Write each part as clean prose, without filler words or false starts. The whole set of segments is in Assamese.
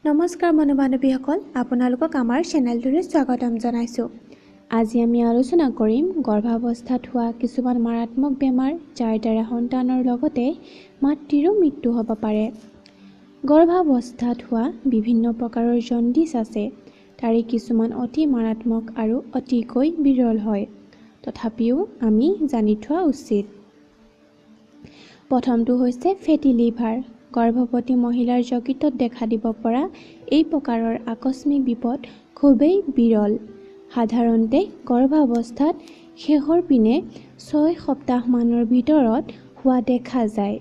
নমস্কাৰ মনোবান্ধৱীসকল, আপোনালোকক আমাৰ চেনেলটোলৈ স্বাগতম জনাইছোঁ। আজি আমি আলোচনা কৰিম গৰ্ভাৱস্থাত হোৱা কিছুমান মাৰাত্মক বেমাৰ যাৰ দ্বাৰা সন্তানৰ লগতে মাতৃৰো মৃত্যু হ'ব পাৰে। গৰ্ভাৱস্থাত হোৱা বিভিন্ন প্ৰকাৰৰ জণ্ডিছ আছে। তাৰে কিছুমান অতি মাৰাত্মক আৰু অতিকৈ বিৰল হয়। তথাপিও আমি জানি থোৱা উচিত। প্ৰথমটো হৈছে ফেটি লিভাৰ। গৰ্ভৱতী মহিলাৰ যকৃতত দেখা দিব পৰা এই প্ৰকাৰৰ আকস্মিক বিপদ খুবেই বিৰল। সাধাৰণতে গৰ্ভাৱস্থাত শেষৰ পিনে 6 সপ্তাহমানৰ ভিতৰত হোৱা দেখা যায়।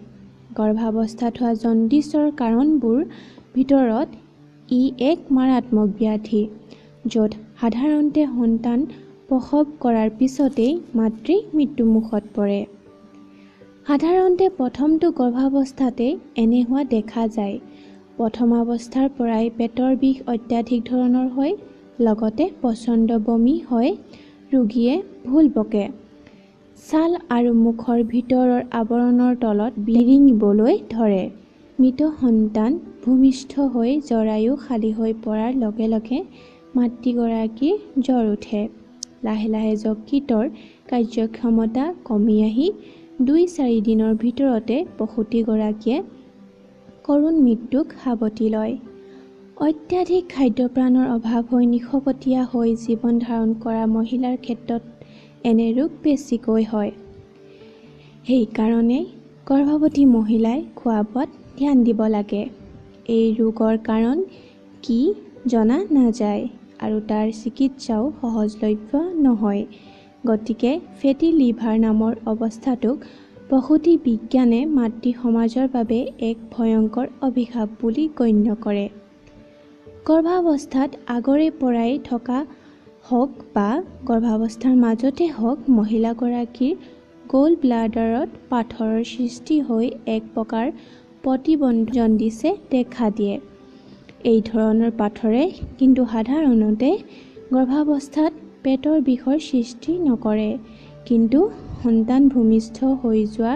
গৰ্ভাৱস্থাত হোৱা জণ্ডিছৰ কাৰণবোৰ ভিতৰত ই এক মাৰাত্মক ব্যাধি, য'ত সাধাৰণতে সন্তান প্ৰসৱ কৰাৰ পিছতেই মাতৃ মৃত্যুমুখত পৰে। সাধাৰণতে প্ৰথমটো গৰ্ভাৱস্থাতে এনে হোৱা দেখা যায়। প্ৰথম অৱস্থাৰ পৰাই পেটৰ বিষ অত্যাধিক ধৰণৰ হয়, লগতে প্ৰচণ্ড বমি হয়, ৰোগীয়ে ভুল বকে। ছাল আৰু মুখৰ ভিতৰৰ আৱৰণৰ তলত বিৰিঙিবলৈ ধৰে। মৃত সন্তান ভূমিষ্ঠ হৈ জৰায়ু খালী হৈ পৰাৰ লগে লগে মাতৃগৰাকীৰ জ্বৰ উঠে। লাহে লাহে যকৃতৰ কাৰ্যক্ষমতা কমি আহি 2-4 দিনৰ ভিতৰতে প্ৰসূতিগৰাকীয়ে কৰুণ মৃত্যুক সাৱটি লয়। অত্যাধিক খাদ্যপ্ৰাণৰ অভাৱ হৈ নিশকতীয়া হৈ জীৱন ধাৰণ কৰা মহিলাৰ ক্ষেত্ৰত এনে ৰোগ বেছিকৈ হয়। সেইকাৰণে গৰ্ভৱতী মহিলাই খোৱা-বোৱাত ধ্যান দিব লাগে। এই ৰোগৰ কাৰণ কি জনা নাযায় আৰু তাৰ চিকিৎসাও সহজলভ্য নহয়। গতিকে ফেটি লিভাৰ নামৰ অৱস্থাটোক প্ৰসূতি বিজ্ঞানে মাতৃ সমাজৰ বাবে এক ভয়ংকৰ অভিশাপ বুলি গণ্য কৰে। গৰ্ভাৱস্থাত আগৰে পৰাই থকা হওক বা গৰ্ভাৱস্থাৰ মাজতে হওক, মহিলাগৰাকীৰ গল ব্লাডাৰত পাথৰৰ সৃষ্টি হৈ এক প্ৰকাৰ প্ৰতিবন্ধী জণ্ডিছে দেখা দিয়ে। এই ধৰণৰ পাথৰে কিন্তু সাধাৰণতে গৰ্ভাৱস্থাত পেটৰ বিষৰ সৃষ্টি নকৰে, কিন্তু সন্তান ভূমিষ্ঠ হৈ যোৱা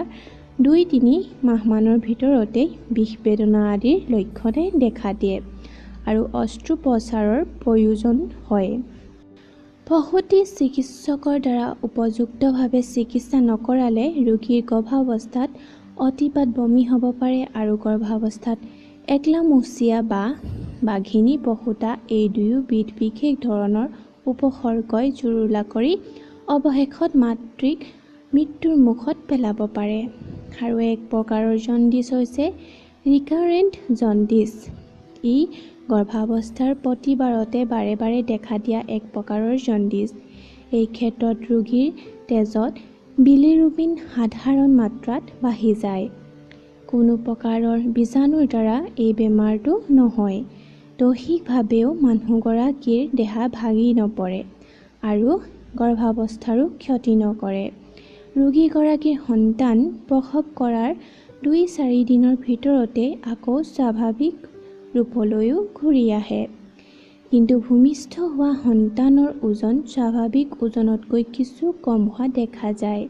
2-3 মাহমানৰ ভিতৰতেই বিষ বেদনা আদিৰ লক্ষণে দেখা দিয়ে আৰু অস্ত্ৰোপচাৰৰ প্ৰয়োজন হয়। প্ৰসূতি চিকিৎসকৰ দ্বাৰা উপযুক্তভাৱে চিকিৎসা নকৰালে ৰোগীৰ গৰ্ভাৱস্থাত অতিপাত বমি হ'ব পাৰে আৰু গৰ্ভাৱস্থাত একলামোচিয়া বা বাঘিনী প্ৰসূতা এই দুয়োবিধ বিশেষ ধৰণৰ উপসৰ্গই জুৰুলা কৰি অৱশেষত মাতৃক মৃত্যুৰ মুখত পেলাব পাৰে। আৰু এক প্ৰকাৰৰ জণ্ডিছ হৈছে ৰিকাৰেণ্ট জণ্ডিছ। ই গৰ্ভাৱস্থাৰ প্ৰতিবাৰতে বাৰে বাৰে দেখা দিয়া এক প্ৰকাৰৰ জণ্ডিছ। এই ক্ষেত্ৰত ৰোগীৰ তেজত বিলিৰুবিন সাধাৰণ মাত্ৰাত বাঢ়ি যায়। কোনো প্ৰকাৰৰ বীজাণুৰ দ্বাৰা এই বেমাৰটো নহয়। দৈহিকভাৱেও মানুহগৰাকীৰ দেহা ভাঙি নপৰে আৰু গৰ্ভাৱস্থাৰো ক্ষতি নকৰে। ৰোগীগৰাকীৰ সন্তান প্ৰসৱ কৰাৰ 2-4 দিনৰ ভিতৰতে আকৌ স্বাভাৱিক ৰূপলৈও ঘূৰি আহে। কিন্তু ভূমিষ্ঠ হোৱা সন্তানৰ ওজন স্বাভাৱিক ওজনতকৈ কিছু কম হোৱা দেখা যায়।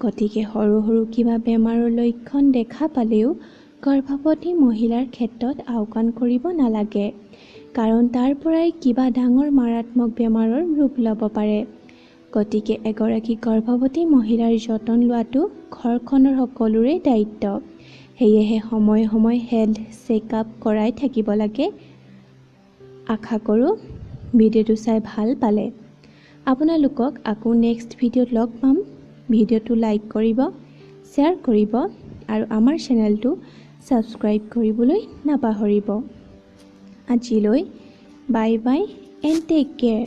গতিকে সৰু সৰু কিবা বেমাৰৰ লক্ষণ দেখা পালেও গৰ্ভৱতী মহিলাৰ ক্ষেত্ৰত আওকাণ কৰিব নালাগে, কাৰণ তাৰ পৰাই কিবা ডাঙৰ মাৰাত্মক বেমাৰৰ ৰূপ ল'ব পাৰে। গতিকে এগৰাকী গৰ্ভৱতী মহিলাৰ যতন লোৱাটো ঘৰখনৰ সকলোৰে দায়িত্ব। সেয়েহে সময়ে সময়ে হেল্থ চেকআপ কৰাই থাকিব লাগে। আশা কৰোঁ ভিডিঅ'টো চাই ভাল পালে। আপোনালোকক আকৌ নেক্সট ভিডিঅ'ত লগ পাম। ভিডিঅ'টো লাইক কৰিব, শ্বেয়াৰ কৰিব আৰু আমাৰ চেনেলটো ছাবস্ক্ৰাইব কৰিবলৈ নাপাহৰিব। আজিলৈ bye bye and take care.